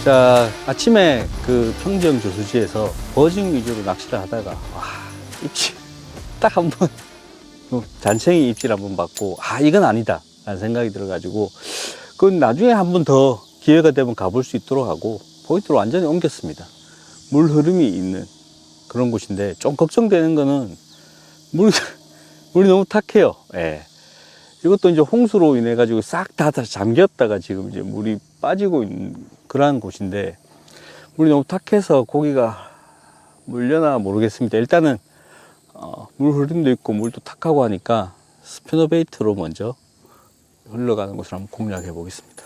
자, 아침에 그 평지형 저수지에서 버징 위주로 낚시를 하다가, 와, 입질 딱 한 번, 잔챙이 입질 한 번 받고, 아, 이건 아니다 라는 생각이 들어가지고, 그건 나중에 한 번 더 기회가 되면 가볼 수 있도록 하고, 포인트로 완전히 옮겼습니다. 물 흐름이 있는 그런 곳인데, 좀 걱정되는 거는, 물이 너무 탁해요. 예. 이것도 이제 홍수로 인해 가지고 싹 다 잠겼다가 지금 이제 물이 빠지고 있는 그러한 곳인데, 물이 너무 탁해서 고기가 물려나 모르겠습니다. 일단은 물 흐름도 있고 물도 탁하고 하니까 스피너 베이트로 먼저 흘러가는 곳을 한번 공략해 보겠습니다.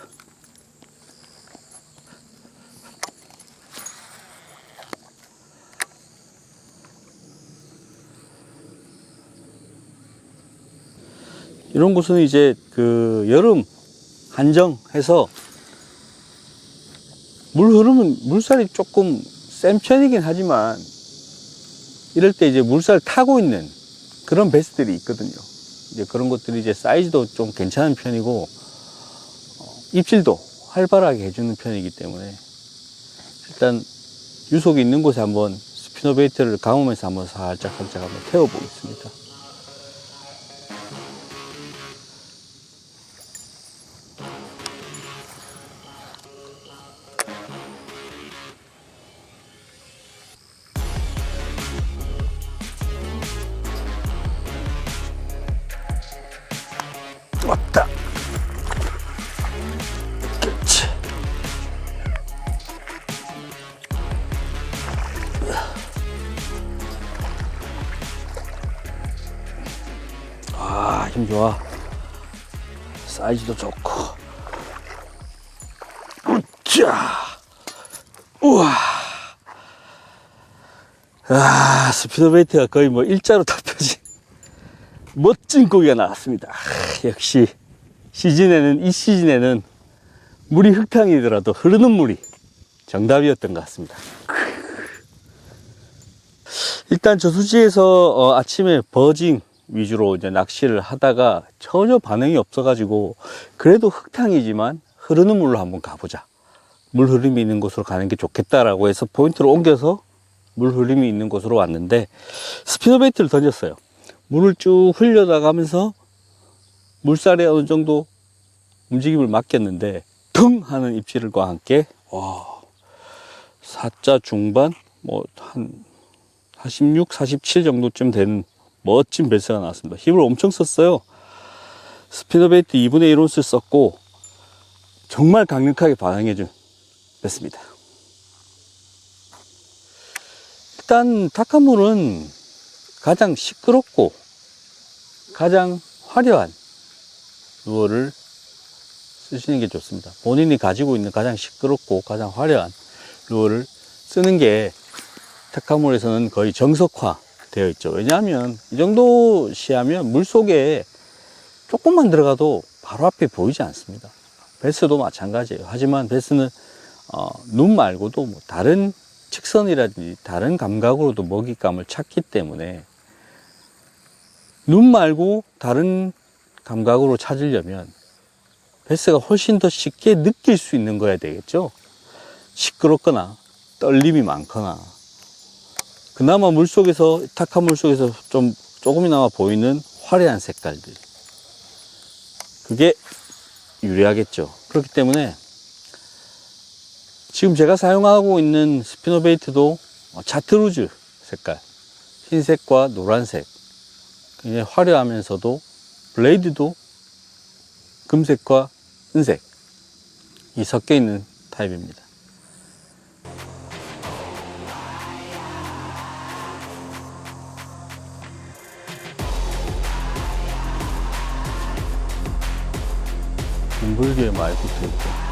이런 곳은 이제 그 여름 한정해서 물 흐름은 물살이 조금 센 편이긴 하지만 이럴 때 이제 물살 타고 있는 그런 베스들이 있거든요. 이제 그런 것들이 이제 사이즈도 좀 괜찮은 편이고 입질도 활발하게 해주는 편이기 때문에 일단 유속이 있는 곳에 한번 스피너 베이트를 감으면서 한번 살짝 한번 태워 보겠습니다. 왔다. 그렇지. 아, 힘 좋아. 사이즈도 좋고. 으쌰. 우와. 아, 스피너베이트가 거의 뭐 일자로 다 펴진 멋진 고기가 나왔습니다. 아, 역시 이 시즌에는 물이 흙탕이더라도 흐르는 물이 정답이었던 것 같습니다. 일단 저수지에서 아침에 버징 위주로 이제 낚시를 하다가 전혀 반응이 없어가지고 그래도 흙탕이지만 흐르는 물로 한번 가보자. 물 흐름이 있는 곳으로 가는 게 좋겠다라고 해서 포인트를 옮겨서 물 흐름이 있는 곳으로 왔는데 스피너 베이트를 던졌어요. 물을 쭉 흘려나가면서 물살에 어느 정도 움직임을 맡겼는데 腾하는 입질과 함께 와, 4자 중반 뭐 한 46, 47 정도쯤 되는 멋진 베스가 나왔습니다. 힘을 엄청 썼어요. 스피너 베이트 2분의 1온스 썼고 정말 강력하게 반응해준 베스입니다. 일단 탁한 가장 시끄럽고 가장 화려한 루어를 쓰시는 게 좋습니다. 본인이 가지고 있는 가장 시끄럽고 가장 화려한 루어를 쓰는 게 탁한물에서는 거의 정석화 되어 있죠. 왜냐하면 이 정도 시야면 물속에 조금만 들어가도 바로 앞에 보이지 않습니다. 베스도 마찬가지예요. 하지만 베스는 눈 말고도 뭐 다른 직선이라든지 다른 감각으로도 먹잇감을 찾기 때문에 눈 말고 다른 감각으로 찾으려면 베스가 훨씬 더 쉽게 느낄 수 있는 거야 되겠죠. 시끄럽거나 떨림이 많거나 그나마 물속에서 탁한 물속에서 조금이나마 보이는 화려한 색깔들, 그게 유리하겠죠. 그렇기 때문에 지금 제가 사용하고 있는 스피너 베이트도 차트루즈 색깔, 흰색과 노란색, 굉장히 화려하면서도 블레이드도 금색과 은색 이 섞여 있는 타입입니다. 둥글게 많이 붙어 있고.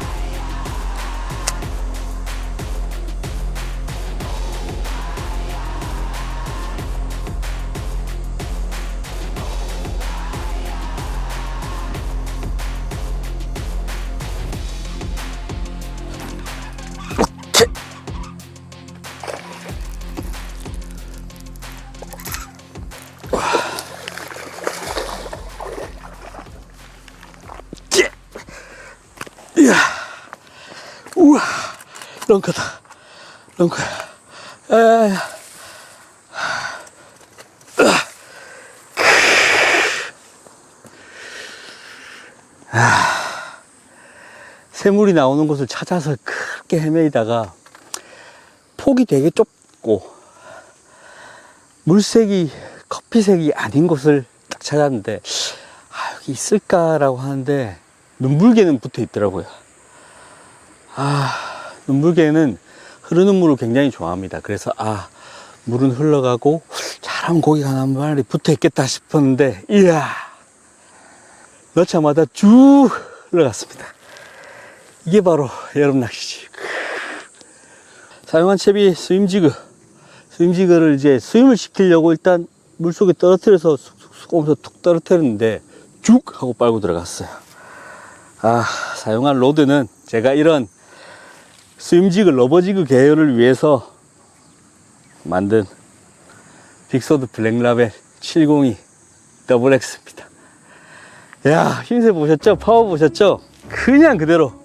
이야. 런커다. 런커야. 아, 새물이 나오는 곳을 찾아서 그렇게 헤매이다가 폭이 되게 좁고 물색이 커피색이 아닌 곳을 딱 찾았는데 여기 있을까라고 하는데 눈불개는 붙어 있더라고요. 눈불개는 흐르는 물을 굉장히 좋아합니다. 그래서 물은 흘러가고 잘하면 고기가 한 마리 붙어 있겠다 싶었는데 이야, 넣자마자 쭉 흘러갔습니다. 이게 바로 여름 낚시지. 사용한 채비 스윙지그를 이제 스윙을 시키려고 일단 물속에 떨어뜨려서 쑥쑥 오면서 툭 떨어뜨렸는데 쭉 하고 빨고 들어갔어요. 사용한 로드는 제가 이런 스윙지그 러버지그 계열을 위해서 만든 빅소드 블랙라벨 702 XX입니다. 야, 힘세 보셨죠? 파워 보셨죠? 그냥 그대로.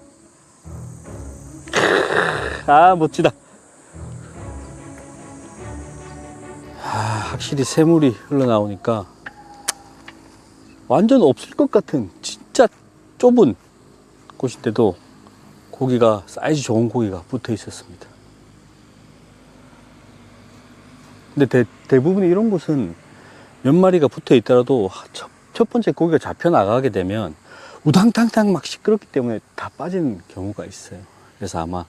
멋지다. 확실히 새물이 흘러나오니까 완전 없을 것 같은 진짜 좁은 곳인데도 고기가, 사이즈 좋은 고기가 붙어 있었습니다. 근데 대부분 이런 곳은 몇 마리가 붙어 있더라도 첫 번째 고기가 잡혀 나가게 되면 우당탕탕 막 시끄럽기 때문에 다 빠지는 경우가 있어요. 그래서 아마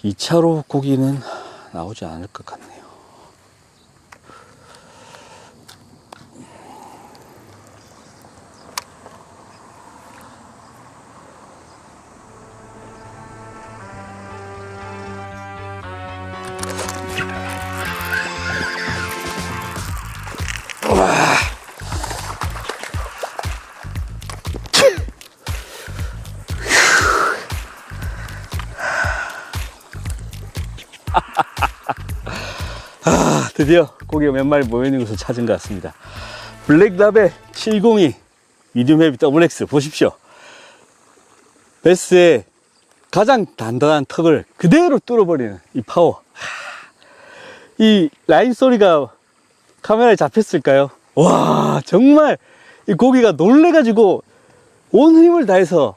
2차로 고기는 나오지 않을 것 같네요. 드디어 고기가 몇 마리 모여있는 곳을 찾은 것 같습니다. 블랙라벨 702 미디움 헤비 XX 보십시오. 베스의 가장 단단한 턱을 그대로 뚫어버리는 이 파워. 이 라인 소리가 카메라에 잡혔을까요? 와, 정말 이 고기가 놀래가지고 온 힘을 다해서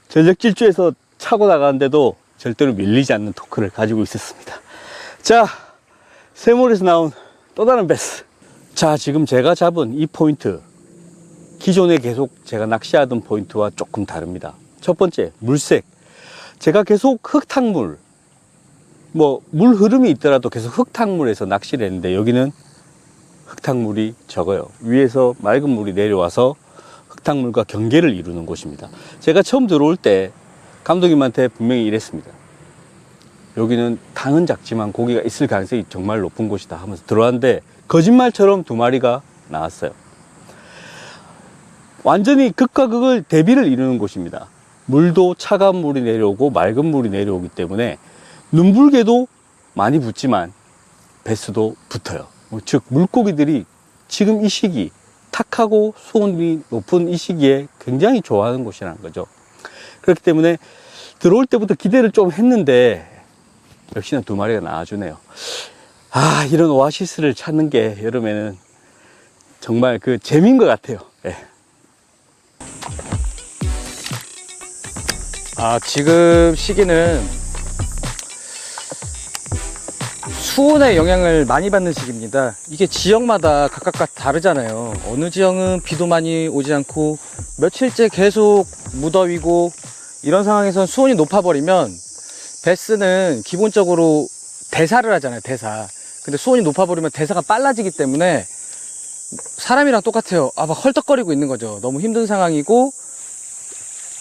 전력 질주해서 차고 나가는데도 절대로 밀리지 않는 토크를 가지고 있었습니다. 자, 새물에서 나온 또 다른 베스. 자, 지금 제가 잡은 이 포인트, 기존에 계속 제가 낚시하던 포인트와 조금 다릅니다. 첫 번째, 물색. 제가 계속 흙탕물, 물 흐름이 있더라도 계속 흙탕물에서 낚시를 했는데 여기는 흙탕물이 적어요. 위에서 맑은 물이 내려와서 흙탕물과 경계를 이루는 곳입니다. 제가 처음 들어올 때 감독님한테 분명히 이랬습니다. 여기는 당은 작지만 고기가 있을 가능성이 정말 높은 곳이다 하면서 들어왔는데 거짓말처럼 2마리가 나왔어요. 완전히 극과 극을 대비를 이루는 곳입니다. 물도 차가운 물이 내려오고 맑은 물이 내려오기 때문에 눈불개도 많이 붙지만 베스도 붙어요. 즉 물고기들이 지금 이 시기, 탁하고 수온이 높은 이 시기에 굉장히 좋아하는 곳이라는 거죠. 그렇기 때문에 들어올 때부터 기대를 좀 했는데 역시나 2마리가 나와주네요. 이런 오아시스를 찾는 게 여름에는 정말 그 재미인 것 같아요. 네. 지금 시기는 수온의 영향을 많이 받는 시기입니다. 이게 지역마다 각각 다르잖아요. 어느 지역은 비도 많이 오지 않고 며칠째 계속 무더위고 이런 상황에선 수온이 높아버리면 베스는 기본적으로 대사를 하잖아요. 대사. 근데 수온이 높아버리면 대사가 빨라지기 때문에 사람이랑 똑같아요. 막 헐떡거리고 있는 거죠. 너무 힘든 상황이고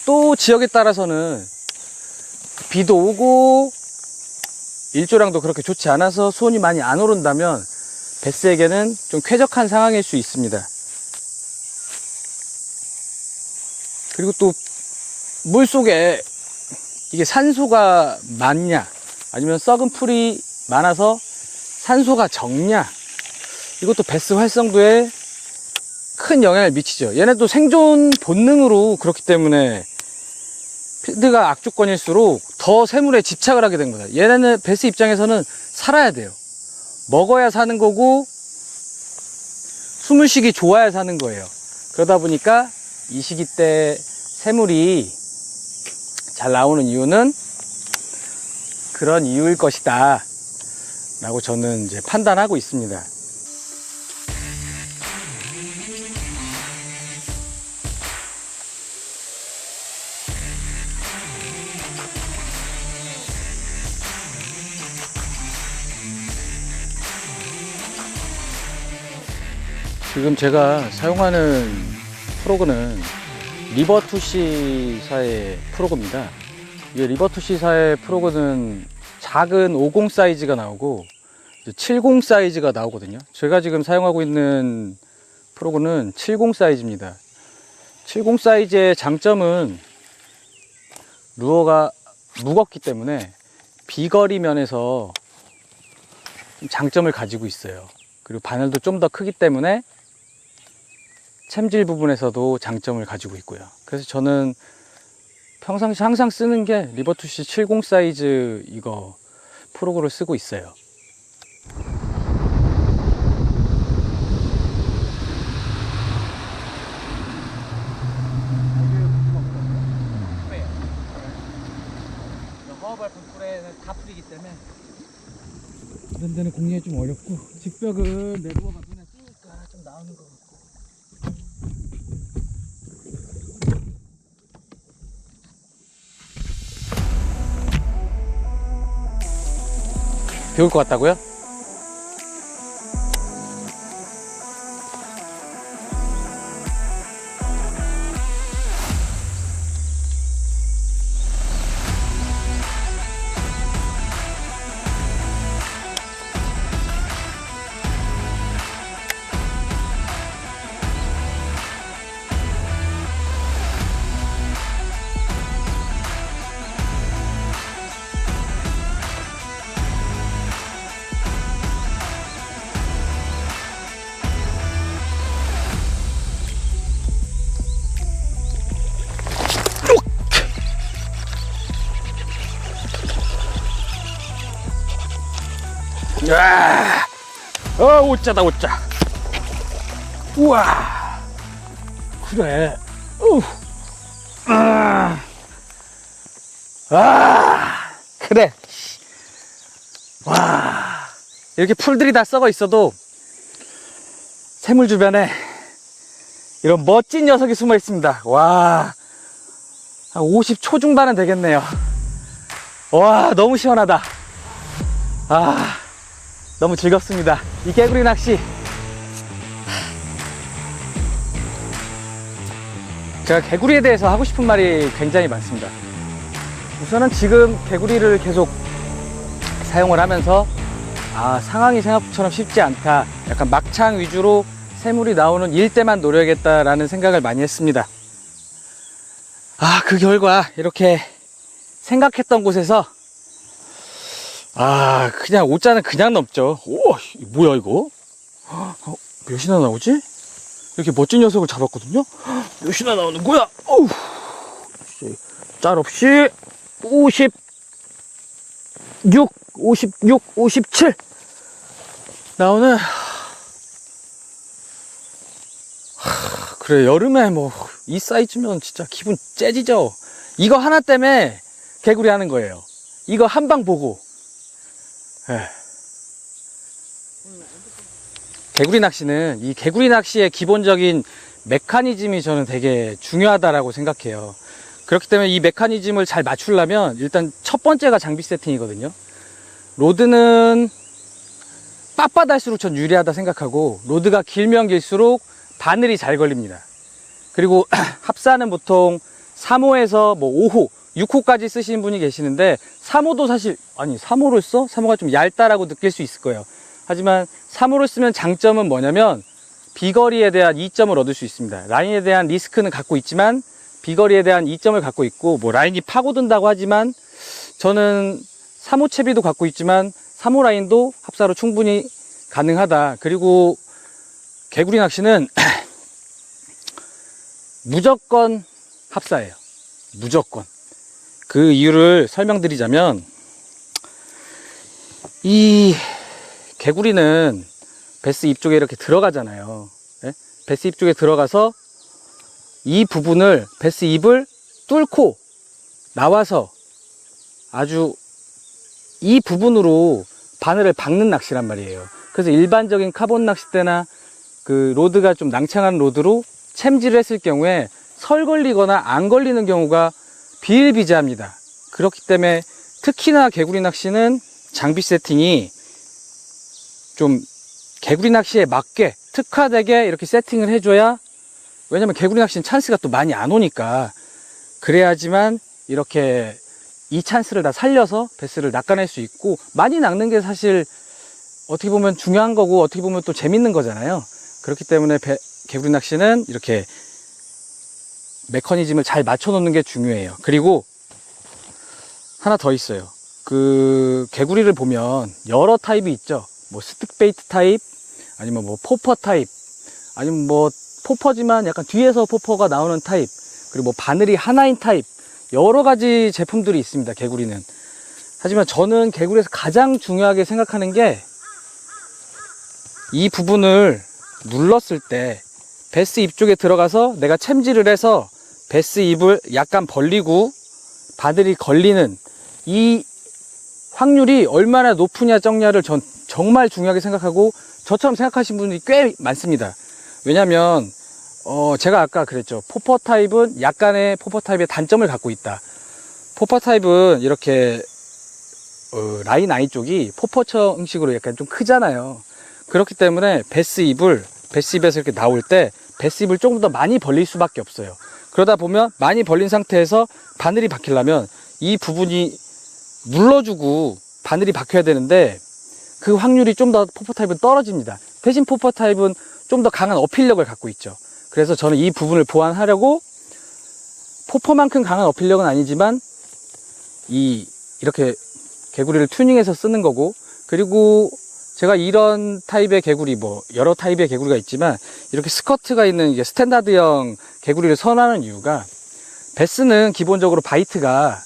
또 지역에 따라서는 비도 오고 일조량도 그렇게 좋지 않아서 수온이 많이 안 오른다면 베스에게는 좀 쾌적한 상황일 수 있습니다. 그리고 또 물속에 이게 산소가 많냐 아니면 썩은 풀이 많아서 산소가 적냐, 이것도 베스 활성도에 큰 영향을 미치죠. 얘네도 생존 본능으로 그렇기 때문에 필드가 악조건일수록 더 새물에 집착을 하게 된 거다. 얘네는 베스 입장에서는 살아야 돼요. 먹어야 사는 거고 숨을 쉬기 좋아야 사는 거예요. 그러다 보니까 이 시기 때 새물이 잘 나오는 이유는 그런 이유일 것이다 라고 저는 이제 판단하고 있습니다. 지금 제가 사용하는 프로그는 리버투시사의 프로그입니다. 이게 리버투시사의 프로그는 작은 50 사이즈가 나오고 70 사이즈가 나오거든요. 제가 지금 사용하고 있는 프로그는 70 사이즈입니다. 70 사이즈의 장점은 루어가 무겁기 때문에 비거리 면에서 장점을 가지고 있어요. 그리고 바늘도 좀 더 크기 때문에 챔질 부분에서도 장점을 가지고 있고요. 그래서 저는 평상시 항상 쓰는 게 리버투시 70 사이즈 이거 프로그를 쓰고 있어요. 허벌 분풀에는 다 풀이기 때문에 이런 데는 공략이 좀 어렵고 직벽은 내부어가 눈에 띄니까 좀 나오는 것 같고. 비 올 것 같다고요? 야, 오짜다 오짜. 우와, 그래. 그래. 와, 이렇게 풀들이 다 썩어 있어도 새물 주변에 이런 멋진 녀석이 숨어 있습니다. 와, 한 50초 중반은 되겠네요. 와, 너무 시원하다. 아, 너무 즐겁습니다. 이 개구리 낚시. 제가 개구리에 대해서 하고 싶은 말이 굉장히 많습니다. 우선은 지금 개구리를 계속 사용을 하면서 상황이 생각처럼 쉽지 않다. 약간 막창 위주로 새물이 나오는 일대만 노려야겠다라는 생각을 많이 했습니다. 그 결과 이렇게 생각했던 곳에서 그냥 오자는 그냥 넘죠. 오, 뭐야 이거? 몇이나 나오지? 이렇게 멋진 녀석을 잡았거든요. 몇이나 나오는 거야? 어우, 짤 없이 56, 56, 57 나오는. 그래, 여름에 뭐 이 사이즈면 진짜 기분 째지죠. 이거 하나 때문에 개구리 하는 거예요. 이거 한 방 보고. 개구리 낚시는 이 개구리 낚시의 기본적인 메커니즘이 저는 되게 중요하다라고 생각해요. 그렇기 때문에 이 메커니즘을 잘 맞추려면 일단 첫 번째가 장비 세팅이거든요. 로드는 빳빳할수록 전 유리하다 생각하고, 로드가 길면 길수록 바늘이 잘 걸립니다. 그리고 합사는 보통 3호에서 뭐 5호, 6호까지 쓰시는 분이 계시는데, 3호도 사실, 3호를 써? 3호가 좀 얇다라고 느낄 수 있을 거예요. 하지만 3호를 쓰면 장점은 뭐냐면 비거리에 대한 이점을 얻을 수 있습니다. 라인에 대한 리스크는 갖고 있지만 비거리에 대한 이점을 갖고 있고, 뭐 라인이 파고든다고 하지만 저는 3호 채비도 갖고 있지만 3호 라인도 합사로 충분히 가능하다. 그리고 개구리 낚시는 무조건 합사예요. 무조건. 그 이유를 설명드리자면, 이 개구리는 베스 입 쪽에 이렇게 들어가잖아요. 예? 베스 입 쪽에 들어가서 이 부분을, 베스 입을 뚫고 나와서 아주 이 부분으로 바늘을 박는 낚시란 말이에요. 그래서 일반적인 카본 낚싯대나 그 로드가 좀 낭창한 로드로 챔질을 했을 경우에 설 걸리거나 안 걸리는 경우가 비일비재합니다. 그렇기 때문에 특히나 개구리 낚시는 장비 세팅이 좀 개구리 낚시에 맞게 특화되게 이렇게 세팅을 해줘야, 왜냐면 개구리 낚시는 찬스가 또 많이 안 오니까, 그래야지만 이렇게 이 찬스를 다 살려서 베스를 낚아낼 수 있고, 많이 낚는 게 사실 어떻게 보면 중요한 거고 어떻게 보면 또 재밌는 거잖아요. 그렇기 때문에 개구리 낚시는 이렇게 메커니즘을 잘 맞춰 놓는 게 중요해요. 그리고 하나 더 있어요. 그 개구리를 보면 여러 타입이 있죠. 뭐 스틱 베이트 타입, 아니면 뭐 포퍼 타입, 아니면 뭐 포퍼지만 약간 뒤에서 포퍼가 나오는 타입, 그리고 뭐 바늘이 하나인 타입, 여러 가지 제품들이 있습니다, 개구리는. 하지만 저는 개구리에서 가장 중요하게 생각하는 게, 이 부분을 눌렀을 때 베스 입 쪽에 들어가서 내가 챔질을 해서 베스 입을 약간 벌리고 바늘이 걸리는 이 확률이 얼마나 높으냐 적냐를 전 정말 중요하게 생각하고, 저처럼 생각하시는 분들이 꽤 많습니다. 왜냐면 제가 아까 그랬죠. 포퍼 타입은 약간의 포퍼 타입의 단점을 갖고 있다. 포퍼 타입은 이렇게 라인 아이 쪽이 포퍼처 형식으로 약간 좀 크잖아요. 그렇기 때문에 베스 입에서 이렇게 나올 때 베스 입을 조금 더 많이 벌릴 수밖에 없어요. 그러다 보면 많이 벌린 상태에서 바늘이 박히려면 이 부분이 눌러주고 바늘이 박혀야 되는데, 그 확률이 좀 더 포퍼 타입은 떨어집니다. 대신 포퍼 타입은 좀 더 강한 어필력을 갖고 있죠. 그래서 저는 이 부분을 보완하려고, 포퍼만큼 강한 어필력은 아니지만 이렇게 개구리를 튜닝해서 쓰는 거고, 그리고 제가 이런 타입의 개구리, 뭐 여러 타입의 개구리가 있지만 이렇게 스커트가 있는 이게 스탠다드형 개구리를 선호하는 이유가, 베스는 기본적으로 바이트가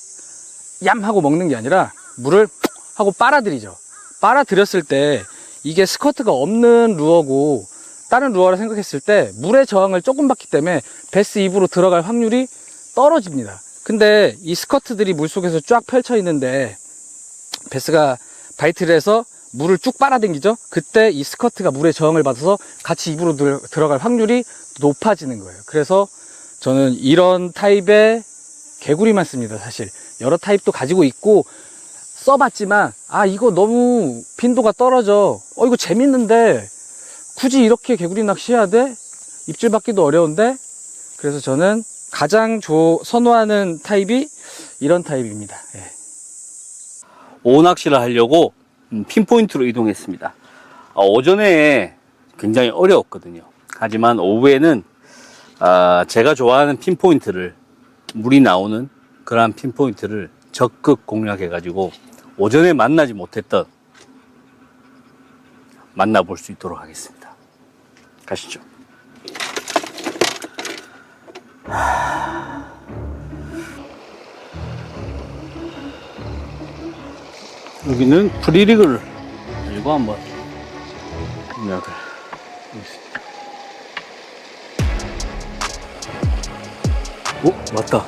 얌 하고 먹는 게 아니라 물을 하고 빨아들이죠. 빨아들였을 때 이게 스커트가 없는 루어고 다른 루어를 생각했을 때 물의 저항을 조금 받기 때문에 베스 입으로 들어갈 확률이 떨어집니다. 근데 이 스커트들이 물속에서 쫙 펼쳐 있는데 베스가 바이트를 해서 물을 쭉 빨아당기죠. 그때 이 스커트가 물의 저항을 받아서 같이 입으로 들어갈 확률이 높아지는 거예요. 그래서 저는 이런 타입의 개구리만 씁니다. 사실 여러 타입도 가지고 있고 써봤지만, 이거 너무 빈도가 떨어져, 이거 재밌는데 굳이 이렇게 개구리 낚시 해야 돼? 입질 받기도 어려운데. 그래서 저는 가장 선호하는 타입이 이런 타입입니다. 예. 오낚시를 하려고 핀포인트로 이동했습니다. 오전에 굉장히 어려웠거든요. 하지만 오후에는 제가 좋아하는 핀포인트를, 물이 나오는 그러한 핀포인트를 적극 공략해 가지고 오전에 만나지 못했던 만나볼 수 있도록 하겠습니다. 가시죠. 여기는 프리리그를 가지고 한번 공략을 하겠습니다. 맞다.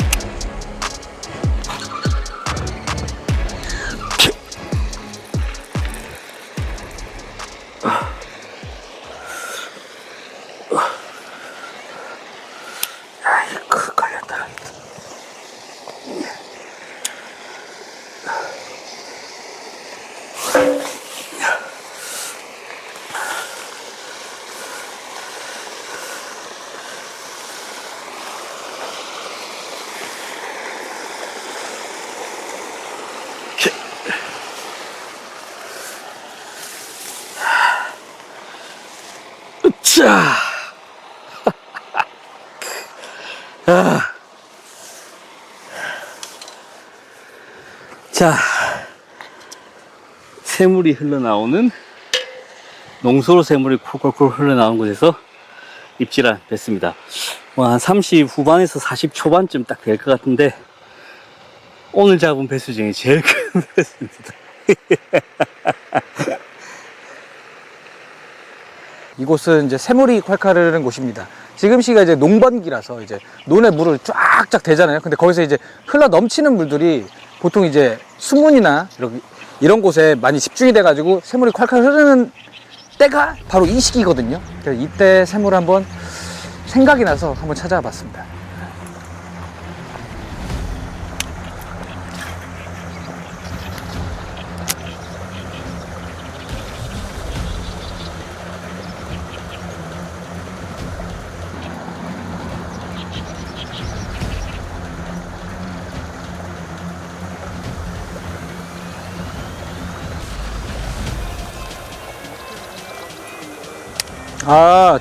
걸렸다. 자, 자, 새물이 흘러나오는, 농소로 새물이 콜콜콜 흘러나오는 곳에서 입질한 뵀습니다. 한 30 후반에서 40 초반쯤 딱 될 것 같은데, 오늘 잡은 배수 중에 제일 큰 배수입니다. 이곳은 이제 새물이 콸콸하는 곳입니다. 지금 시기가 이제 농번기라서 이제 논에 물을 쫙쫙 대잖아요. 근데 거기서 이제 흘러 넘치는 물들이 보통 이제 수문이나 이런 곳에 많이 집중이 돼가지고 새물이 콸콸 흐르는 때가 바로 이 시기거든요. 그래서 이때 새물 한번 생각이 나서 한번 찾아와 봤습니다.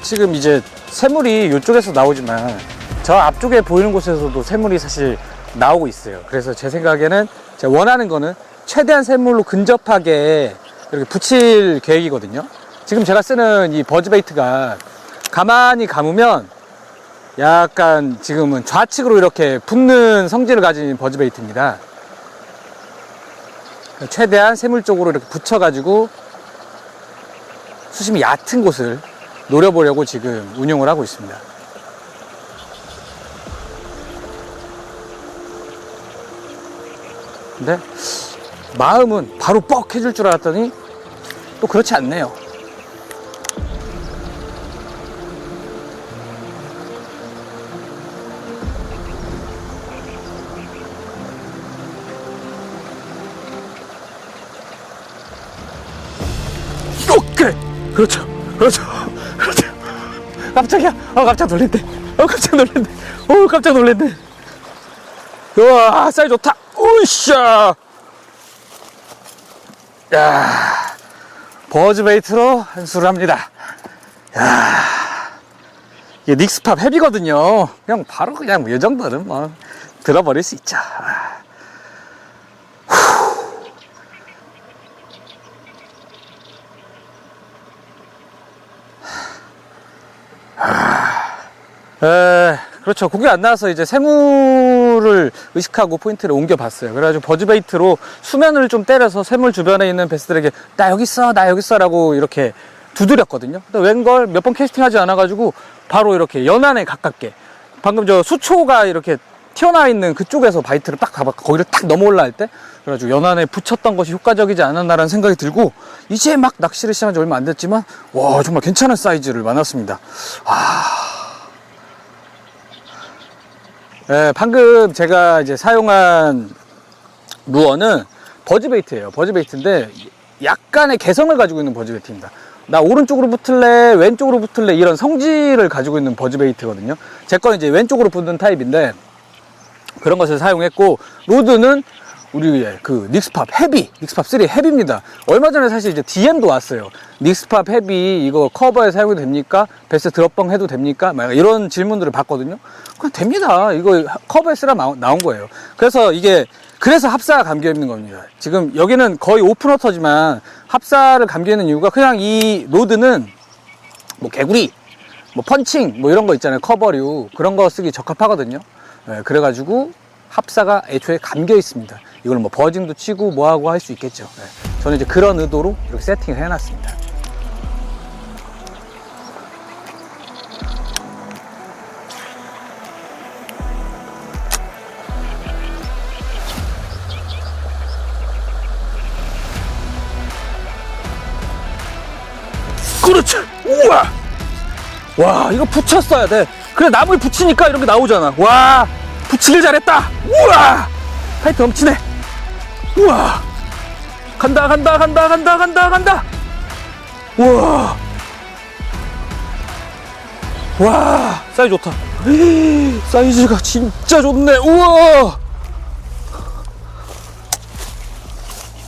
지금 이제 새물이 이쪽에서 나오지만 저 앞쪽에 보이는 곳에서도 새물이 사실 나오고 있어요. 그래서 제 생각에는 제가 원하는 거는 최대한 새물로 근접하게 이렇게 붙일 계획이거든요. 지금 제가 쓰는 이 버즈베이트가 가만히 감으면 약간 지금은 좌측으로 이렇게 붙는 성질을 가진 버즈베이트입니다. 최대한 새물 쪽으로 이렇게 붙여가지고 수심이 얕은 곳을 노려보려고 지금 운용을 하고 있습니다. 근데 마음은 바로 뻑 해줄 줄 알았더니 또 그렇지 않네요. 오케이! 그렇죠. 그렇죠. 그렇죠. 깜짝이야. 깜짝 놀랐네. 깜짝 놀랐네. 깜짝 놀랐네. 우와, 사이즈 좋다. 오이샤. 야, 버즈베이트로 한수를 합니다. 야, 이게 닉스팝 헤비거든요. 그냥 바로 그냥 이 정도는 뭐 들어버릴 수 있죠. 그렇죠. 고기 안 나와서 이제 새물을 의식하고 포인트를 옮겨봤어요. 그래가지고 버즈베이트로 수면을 좀 때려서 새물 주변에 있는 베스들에게 나 여기 있어, 나 여기 있어 라고 이렇게 두드렸거든요. 근데 웬걸 몇 번 캐스팅하지 않아가지고 바로 이렇게 연안에 가깝게 방금 저 수초가 이렇게 튀어나와 있는 그쪽에서 바이트를 딱 잡았고 거기를 딱 넘어 올라갈 때 그래가지고 연안에 붙였던 것이 효과적이지 않았나라는 생각이 들고 이제 막 낚시를 시작한 지 얼마 안 됐지만 와 정말 괜찮은 사이즈를 만났습니다. 네, 방금 제가 이제 사용한 루어는 버즈베이트예요. 버즈베이트인데 약간의 개성을 가지고 있는 버즈베이트입니다. 나 오른쪽으로 붙을래 왼쪽으로 붙을래 이런 성질을 가지고 있는 버즈베이트거든요. 제 거는 이제 왼쪽으로 붙는 타입인데 그런 것을 사용했고 로드는 우리의 그 닉스팝 헤비, 닉스팝 3 헤비입니다. 얼마 전에 사실 이제 DM도 왔어요. 닉스팝 헤비 이거 커버에 사용해도 됩니까? 베스 드롭봉 해도 됩니까? 막 이런 질문들을 받거든요. 그냥 됩니다. 이거 커버에 쓰라 나온 거예요. 그래서 그래서 합사가 감겨 있는 겁니다. 지금 여기는 거의 오픈워터지만 합사를 감겨 있는 이유가 그냥 이 로드는 뭐 개구리, 뭐 펀칭 뭐 이런 거 있잖아요. 커버류 그런 거 쓰기 적합하거든요. 네, 그래가지고 합사가 애초에 감겨 있습니다. 이걸 뭐 버징도 치고 뭐하고 할 수 있겠죠. 네. 저는 이제 그런 의도로 이렇게 세팅을 해놨습니다. 그렇지! 우와! 와, 이거 붙였어야 돼. 그래, 나무에 붙이니까 이런 게 나오잖아. 와! 붙이길 잘했다! 우와! 하이트 넘치네! 우와! 간다, 간다, 간다, 간다, 간다, 간다! 우와! 와! 사이즈 좋다. 사이즈가 진짜 좋네! 우와!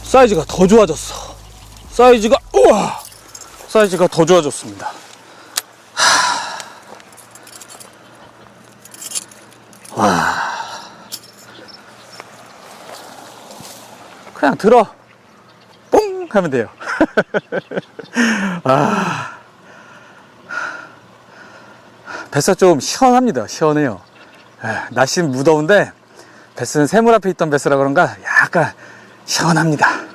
사이즈가 더 좋아졌어. 사이즈가, 우와! 사이즈가 더 좋아졌습니다. 와. 그냥 들어. 뽕! 하면 돼요. 뱃살 좀 시원합니다. 시원해요. 날씨는 무더운데 배스는 새물 앞에 있던 배스라 그런가 약간 시원합니다.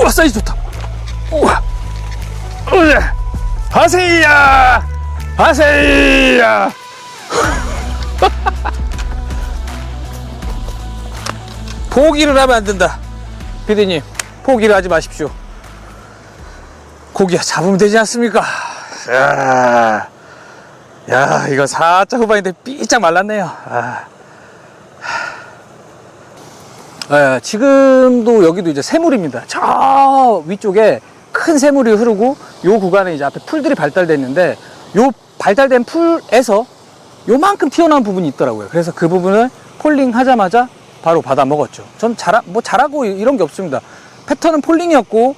우와, 사이즈 좋다. 우와. 하세이야! 하세이야! 포기를 하면 안 된다. 피디님, 포기를 하지 마십시오. 고기야, 잡으면 되지 않습니까? 야, 이거 살짝 후반인데 삐짝 말랐네요. 지금도 여기도 이제 새물입니다. 저 위쪽에 큰 새물이 흐르고 요 구간에 이제 앞에 풀들이 발달돼 있는데 요 발달된 풀에서 요만큼 튀어나온 부분이 있더라고요. 그래서 그 부분을 폴링 하자마자 바로 받아 먹었죠. 전 잘하고 이런 게 없습니다. 패턴은 폴링이었고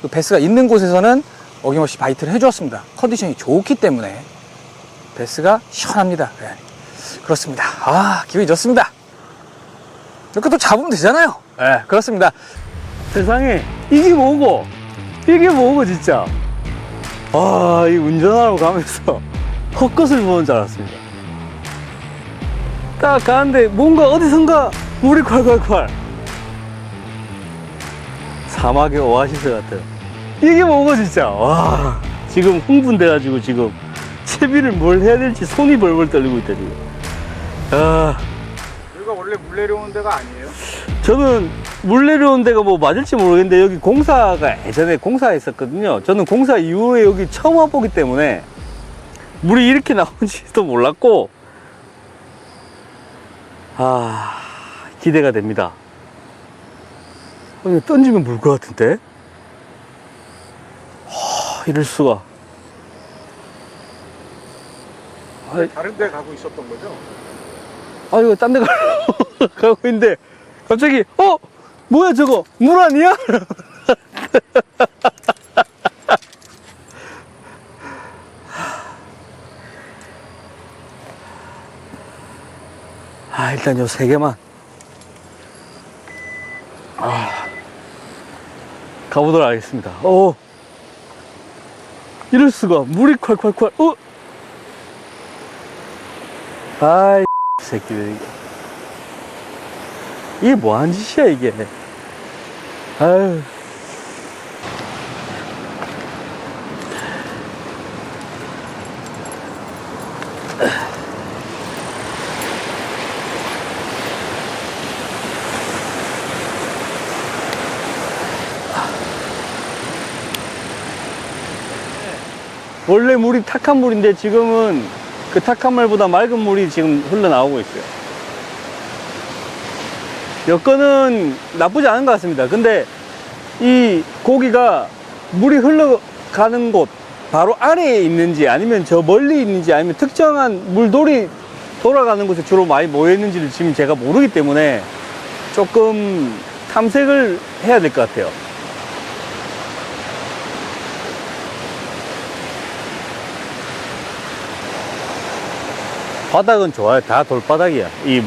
그 베스가 있는 곳에서는 어김없이 바이트를 해주었습니다. 컨디션이 좋기 때문에 베스가 시원합니다. 네. 그렇습니다. 기분이 좋습니다. 이렇게 또 잡으면 되잖아요. 네, 그렇습니다. 세상에 이게 뭐고 진짜. 이 운전하러 가면서 헛것을 보는 줄 알았습니다. 딱 가는데 뭔가 어디선가 물이 콸콸콸. 사막의 오아시스 같아요. 이게 뭐고 진짜. 와, 지금 흥분돼가지고 지금 채비를 뭘 해야 될지 손이 벌벌 떨리고 있다 지금. 여기가 원래 물 내려오는 데가 아니에요? 저는 물 내려온 데가 뭐 맞을지 모르겠는데 여기 공사가 예전에 공사했었거든요. 저는 공사 이후에 여기 처음 와보기 때문에 물이 이렇게 나오는지도 몰랐고 기대가 됩니다. 던지면 물 것 같은데? 이럴 수가. 다른 데 가고 있었던 거죠? 이거 딴 데 가고 있는데 갑자기 뭐야 저거 물 아니야? 일단 요 3개만 가보도록 하겠습니다. 이럴 수가. 물이 콸콸콸. 아이 새끼들 이게 뭐한 짓이야 이게. 아유. 원래 물이 탁한 물인데 지금은 그 탁한 물보다 맑은 물이 지금 흘러나오고 있어요. 여건은 나쁘지 않은 것 같습니다. 근데 이 고기가 물이 흘러가는 곳 바로 아래에 있는지 아니면 저 멀리 있는지 아니면 특정한 물돌이 돌아가는 곳에 주로 많이 모여 있는지를 지금 제가 모르기 때문에 조금 탐색을 해야 될 것 같아요. 바닥은 좋아요. 다 돌바닥이야. 이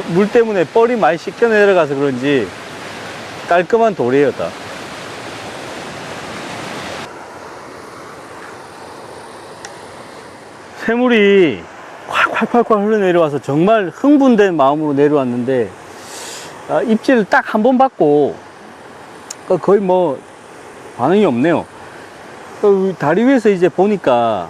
물 때문에 뻘이 많이 씻겨 내려가서 그런지 깔끔한 돌이에요, 다. 새물이 콸콸콸콸 흘러내려와서 정말 흥분된 마음으로 내려왔는데 입질을 딱 한 번 받고 거의 뭐 반응이 없네요. 다리 위에서 이제 보니까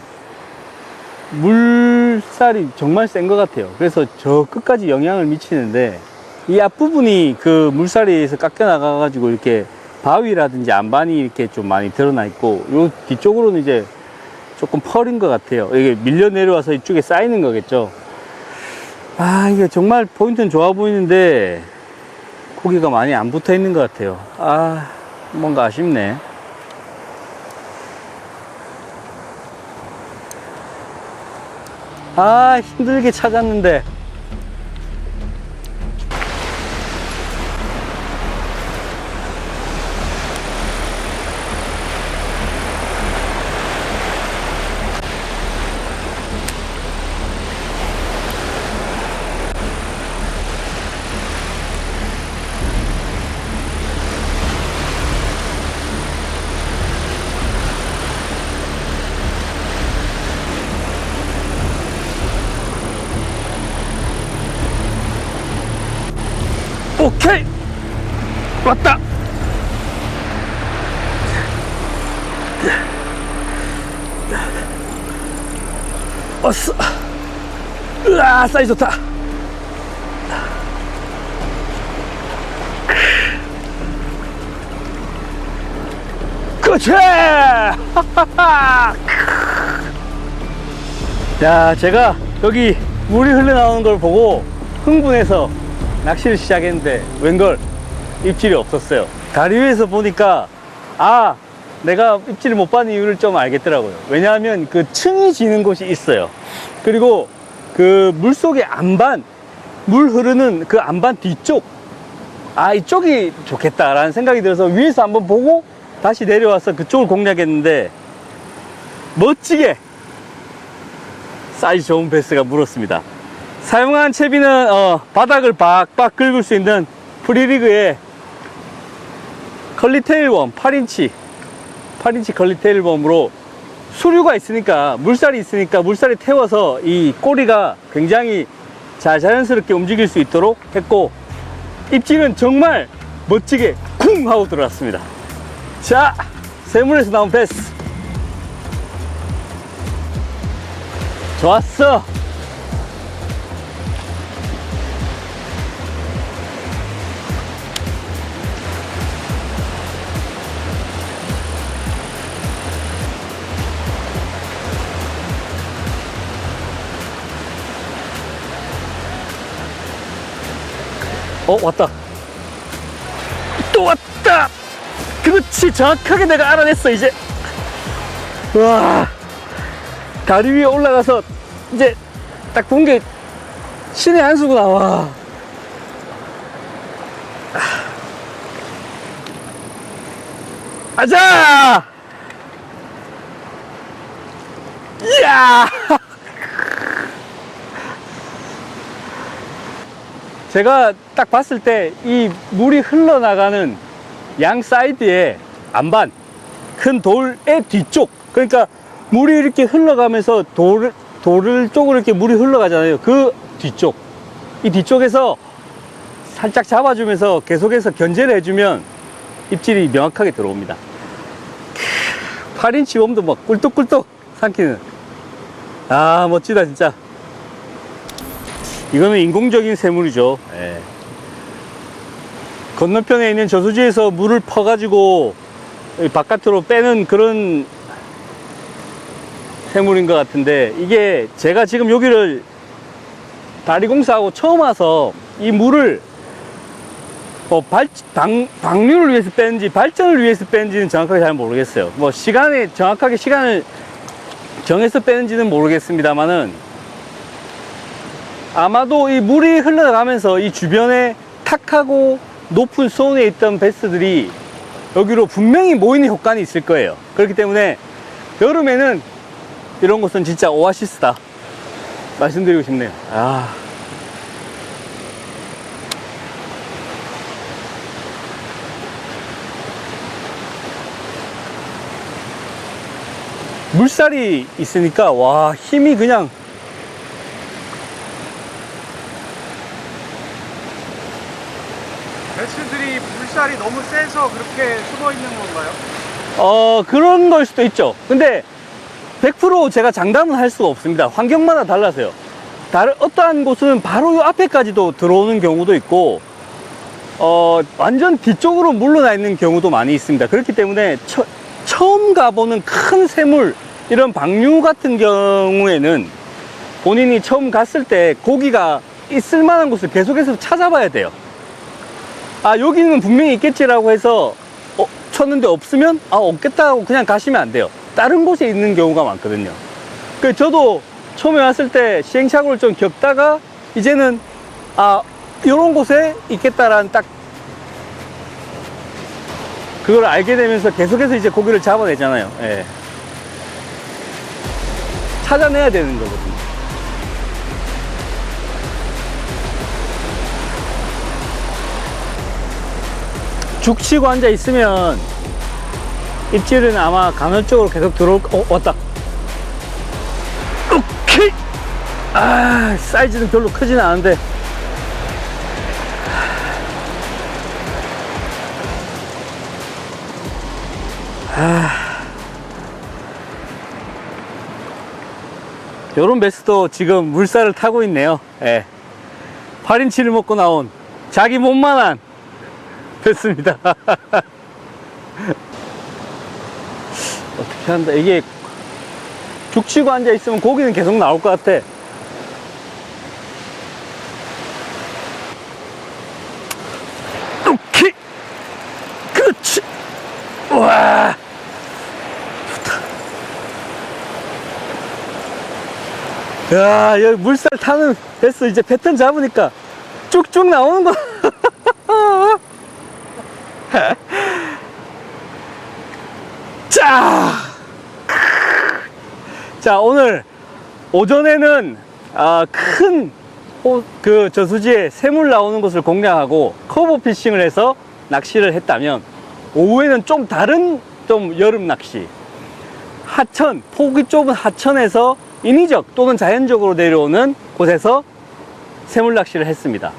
물살이 정말 센 것 같아요. 그래서 저 끝까지 영향을 미치는데 이 앞부분이 그 물살에 의해서 깎여 나가 가지고 이렇게 바위라든지 안반이 이렇게 좀 많이 드러나 있고 요 뒤쪽으로는 이제 조금 펄인 것 같아요. 이게 밀려 내려와서 이쪽에 쌓이는 거겠죠. 이게 정말 포인트는 좋아 보이는데 고기가 많이 안 붙어 있는 것 같아요. 뭔가 아쉽네. 아, 힘들게 찾았는데. 오케이! 왔다! 왔어! 으아, 사이즈 좋다! 그렇지! 야, 제가 여기 물이 흘러나오는 걸 보고 흥분해서 낚시를 시작했는데 웬걸 입질이 없었어요. 다리 위에서 보니까 아, 내가 입질을 못 받는 이유를 좀 알겠더라고요. 왜냐하면 그 층이 지는 곳이 있어요. 그리고 그 물속의 안반, 물 흐르는 그 안반 뒤쪽, 아, 이쪽이 좋겠다라는 생각이 들어서 위에서 한번 보고 다시 내려와서 그쪽을 공략했는데 멋지게 사이즈 좋은 베스가 물었습니다. 사용한 채비는 바닥을 박박 긁을 수 있는 프리리그의 컬리테일웜 8인치 컬리테일웜으로 수류가 있으니까, 물살이 있으니까 물살이 태워서 이 꼬리가 굉장히 자연스럽게 움직일 수 있도록 했고, 입질은 정말 멋지게 쿵 하고 들어왔습니다. 자, 세물에서 나온 베스 좋았어. 왔다. 또 왔다. 그렇지, 정확하게 내가 알아냈어. 이제 와, 다리 위에 올라가서 이제 딱 본 게 신의 한 수구나. 와, 아자. 이야. 제가 딱 봤을 때 이 물이 흘러나가는 양 사이드에 안반, 큰 돌의 뒤쪽, 그러니까 물이 이렇게 흘러가면서 돌 쪽으로 이렇게 물이 흘러가잖아요. 그 뒤쪽, 이 뒤쪽에서 살짝 잡아주면서 계속해서 견제를 해주면 입질이 명확하게 들어옵니다. 8인치 웜도 막 꿀떡꿀떡 삼키는, 아, 멋지다 진짜. 이거는 인공적인 새물이죠. 예. 건너편에 있는 저수지에서 물을 퍼가지고 바깥으로 빼는 그런 새물인 것 같은데, 이게 제가 지금 여기를 다리공사하고 처음 와서 이 물을 방류를 위해서 빼는지 발전을 위해서 빼는지는 정확하게 잘 모르겠어요. 뭐 정확하게 시간을 정해서 빼는지는 모르겠습니다만은, 아마도 이 물이 흘러가면서 이 주변에 탁하고 높은 수온에 있던 베스들이 여기로 분명히 모이는 효과는 있을 거예요. 그렇기 때문에 여름에는 이런 곳은 진짜 오아시스다 말씀드리고 싶네요. 아, 물살이 있으니까 와, 힘이 그냥, 베스들이 물살이 너무 세서 그렇게 숨어 있는 건가요? 그런 걸 수도 있죠. 근데 100% 제가 장담은 할 수가 없습니다. 환경마다 달라서요. 어떠한 곳은 바로 이 앞에까지도 들어오는 경우도 있고, 완전 뒤쪽으로 물러나 있는 경우도 많이 있습니다. 그렇기 때문에 처음 가보는 큰 새물, 이런 방류 같은 경우에는 본인이 처음 갔을 때 고기가 있을 만한 곳을 계속해서 찾아봐야 돼요. 아, 여기는 분명히 있겠지라고 해서 쳤는데 없으면 없겠다 하고 그냥 가시면 안 돼요. 다른 곳에 있는 경우가 많거든요. 저도 처음에 왔을 때 시행착오를 좀 겪다가 이제는 이런 곳에 있겠다라는 딱 그걸 알게 되면서 계속해서 이제 고기를 잡아내잖아요. 예. 찾아내야 되는 거거든요. 죽치고 앉아 있으면 입질은 아마 간헐적으로 계속 들어올 왔다. 오케이. 사이즈는 별로 크진 않은데. 요런 베스도 지금 물살을 타고 있네요. 예. 8인치를 먹고 나온 자기 몸만한 베스입니다. 어떻게 한다. 이게 죽치고 앉아 있으면 고기는 계속 나올 것 같아. 오케이. 그렇지. 와. 야, 여기 물살 타는 베스 이제 패턴 잡으니까 쭉쭉 나오는 거. 자, 오늘 오전에는 큰 저수지에 새물 나오는 곳을 공략하고 커브 피싱을 해서 낚시를 했다면, 오후에는 좀 다른 여름 낚시, 하천, 폭이 좁은 하천에서 인위적 또는 자연적으로 내려오는 곳에서 새물 낚시를 했습니다.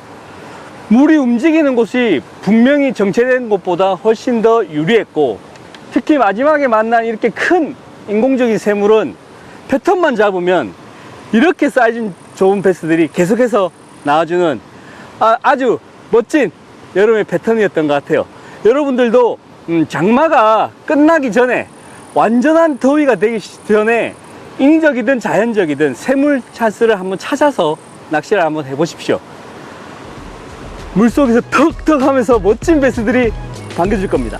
물이 움직이는 곳이 분명히 정체된 곳보다 훨씬 더 유리했고, 특히 마지막에 만난 이렇게 큰 인공적인 새물은 패턴만 잡으면 이렇게 사이즈 좋은 베스들이 계속해서 나와주는 아주 멋진 여름의 패턴이었던 것 같아요. 여러분들도 장마가 끝나기 전에, 완전한 더위가 되기 전에 인위적이든 자연적이든 새물 찬스를 한번 찾아서 낚시를 한번 해보십시오. 물속에서 턱턱 하면서 멋진 베스들이 반겨줄 겁니다.